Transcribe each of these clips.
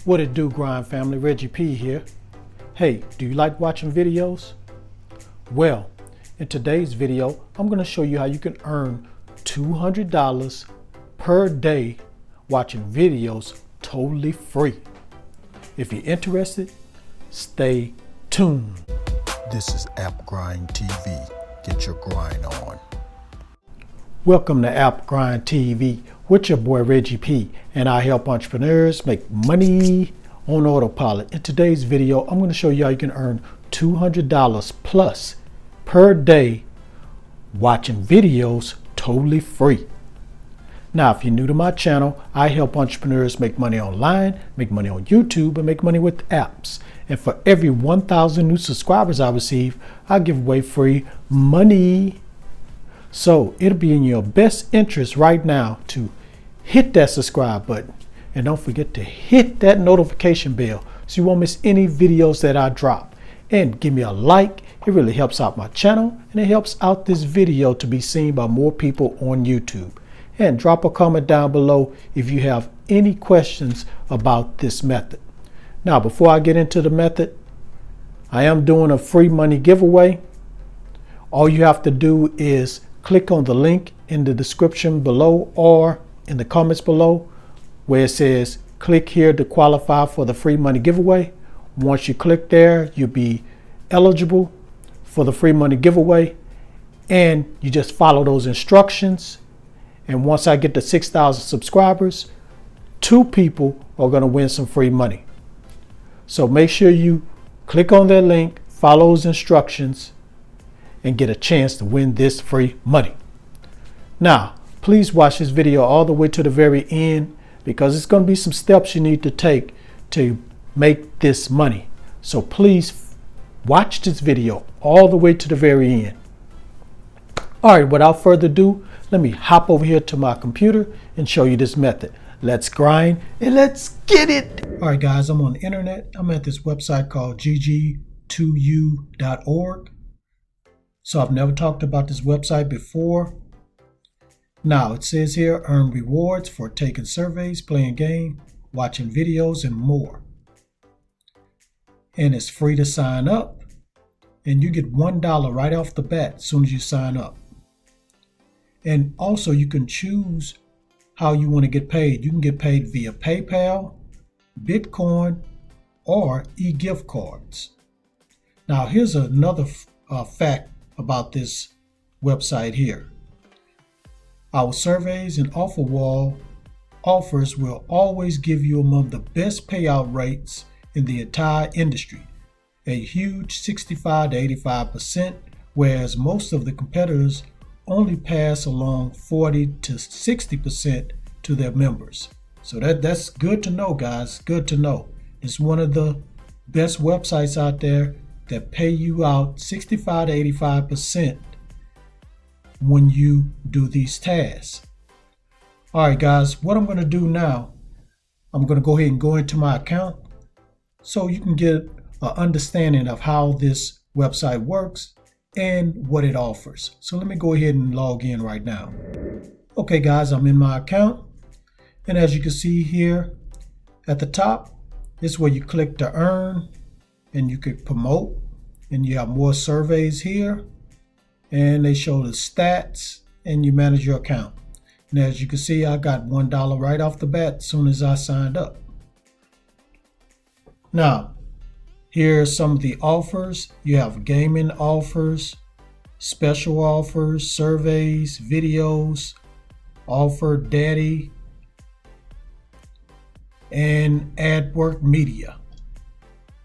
What it do, grind family? Reggie P here. Hey, do you like watching videos? Well, in today's video, I'm going to show you how you can earn $200 per day watching videos totally free. If you're interested, stay tuned. This is App Grind TV. Get your grind on. Welcome to App Grind TV with your boy Reggie P, and I help entrepreneurs make money on autopilot. In today's video, I'm going to show you how you can earn $200 plus per day watching videos totally free. Now, if you're new to my channel, I help entrepreneurs make money online, make money on YouTube, and make money with apps. And for every 1,000 new subscribers I receive, I give away free money. So it'll be in your best interest right now to hit that subscribe button. And don't forget to hit that notification bell so you won't miss any videos that I drop. And give me a like. It really helps out my channel, and it helps out this video to be seen by more people on YouTube. And drop a comment down below if you have any questions about this method. Now, before I get into the method, I am doing a free money giveaway. All you have to do is click on the link in the description below or in the comments below where it says click here to qualify for the free money giveaway. Once you click there, you'll be eligible for the free money giveaway, and you just follow those instructions. And once I get to 6,000 subscribers, 2 people are going to win some free money. So make sure you click on that link, follow those instructions, and get a chance to win this free money. Now, please watch this video all the way to the very end, because it's going to be some steps you need to take to make this money. So please watch this video all the way to the very end. All right, without further ado, let me hop over here to my computer and show you this method. Let's grind and let's get it. All right, guys, I'm on the internet. I'm at this website called gg2u.org. So I've never talked about this website before. Now it says here, earn rewards for taking surveys, playing games, watching videos, and more. And it's free to sign up. And you get $1 right off the bat as soon as you sign up. And also you can choose how you want to get paid. You can get paid via PayPal, Bitcoin, or e-gift cards. Now here's another fact about this website here. Our surveys and offer wall offers will always give you among the best payout rates in the entire industry, a huge 65 to 85%, whereas most of the competitors only pass along 40 to 60% to their members. So that's good to know, guys. Good to know. It's one of the best websites out there that pay you out 65 to 85% when you do these tasks. All right, guys, what I'm going to do now, I'm going to go ahead and go into my account so you can get an understanding of how this website works and what it offers. So let me go ahead and log in right now. Okay, guys, I'm in my account. And as you can see here at the top, this is where you click to earn, and you could promote, and you have more surveys here, and they show the stats, and you manage your account. And as you can see, I got $1 right off the bat as soon as I signed up. Now, here are some of the offers. You have gaming offers, special offers, surveys, videos, offer daddy, and ad work media.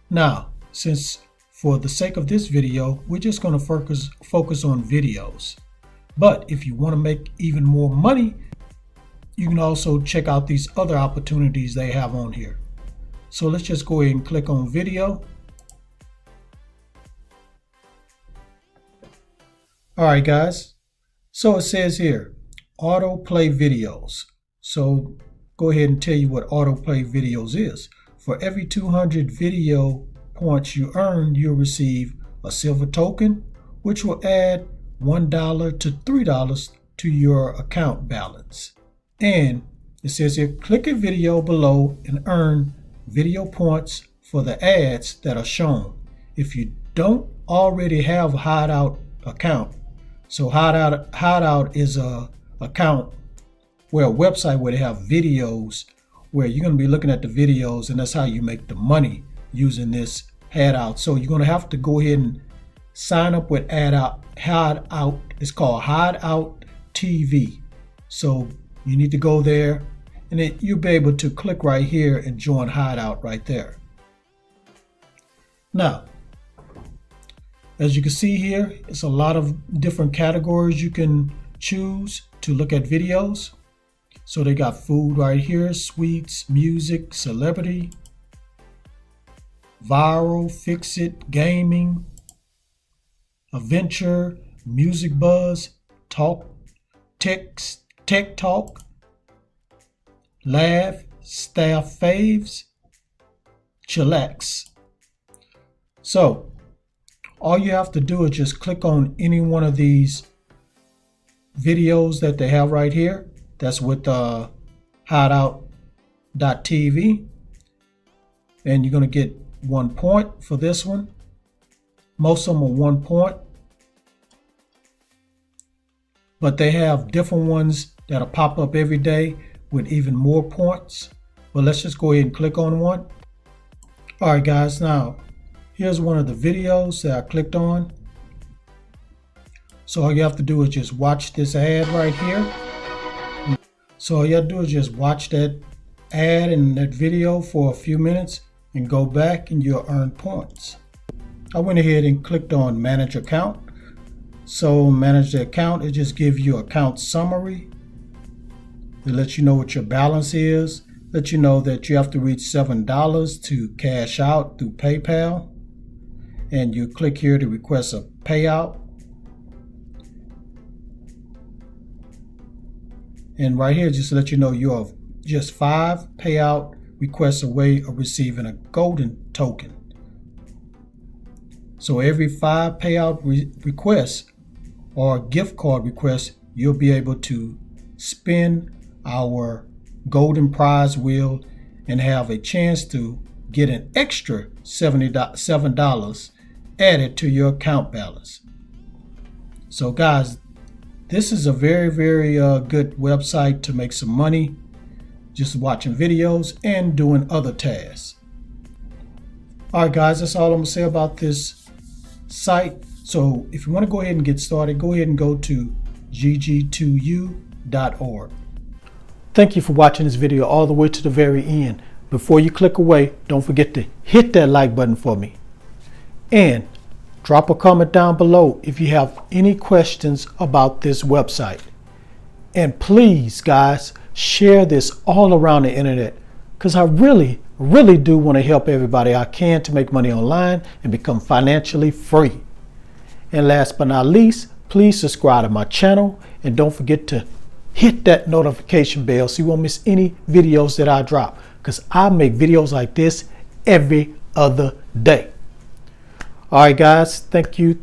Now, since for the sake of this video, we're just going to focus on videos. But if you want to make even more money, you can also check out these other opportunities they have on here. So let's just go ahead and click on video. All right, guys. So it says here, autoplay videos. So go ahead and tell you what autoplay videos is. For every 200 video points you earn, you'll receive a silver token, which will add $1 to $3 to your account balance. And it says here, click a video below and earn video points for the ads that are shown. If you don't already have a Hideout account, so Hideout is a account where a website where they have videos where you're going to be looking at the videos, and that's how you make the money using this Hideout. So you're going to have to go ahead and sign up with Hideout. It's called Hideout TV. So you need to go there, and then you'll be able to click right here and join Hideout right there. Now, as you can see here, it's a lot of different categories you can choose to look at videos. So they got food right here, sweets, music, celebrity, viral, fix it, gaming, adventure, music buzz, talk, text, tech talk, laugh, staff faves, chillax. So all you have to do is just click on any one of these videos that they have right here. That's with Hideout.tv, and you're going to get 1 point for this one. Most of them are 1 point, but they have different ones that'll pop up every day with even more points. But let's just go ahead and click on one. All right, guys, now here's one of the videos that I clicked on. So all you have to do is just watch this ad right here. So all you have to do is just watch that ad and that video for a few minutes and go back, and you'll earn points. I went ahead and clicked on manage account. So manage the account, it just gives you account summary. It lets you know what your balance is, let you know that you have to reach $7 to cash out through PayPal. And you click here to request a payout. And right here, just to let you know, you're just 5 payout requests away of receiving a golden token. So every 5 payout requests or gift card requests, you'll be able to spin our golden prize wheel and have a chance to get an extra $7 added to your account balance. So guys, this is a very, very good website to make some money just watching videos and doing other tasks. All right, guys, that's all I'm going to say about this site. So if you want to go ahead and get started, go ahead and go to gg2u.org. Thank you for watching this video all the way to the very end. Before you click away, don't forget to hit that like button for me. And drop a comment down below if you have any questions about this website. And please, guys, share this all around the internet, because I really do want to help everybody I can to make money online and become financially free. And last but not least, please subscribe to my channel, and don't forget to hit that notification bell so you won't miss any videos that I drop, because I make videos like this every other day. All right, guys, thank you.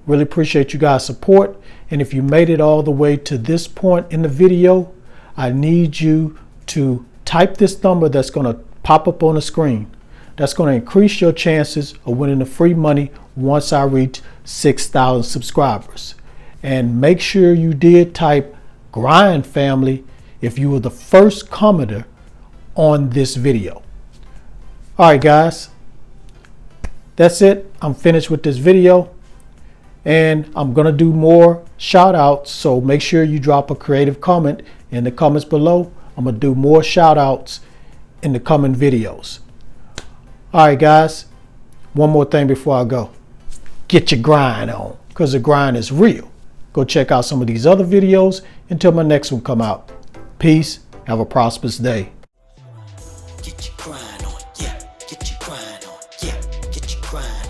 Really appreciate you guys' support. And if you made it all the way to this point in the video, I need you to type this number that's going to pop up on the screen. That's going to increase your chances of winning the free money once I reach 6,000 subscribers. And make sure you did type Grind Family if you were the first commenter on this video. All right, guys. That's it. I'm finished with this video, and I'm going to do more shout outs. So make sure you drop a creative comment in the comments below. I'm going to do more shout outs in the coming videos. All right, guys, one more thing before I go. Get your grind on, because the grind is real. Go check out some of these other videos until my next one come out. Peace. Have a prosperous day. Get your grind on, yeah. Get your grind on, yeah. Get your grind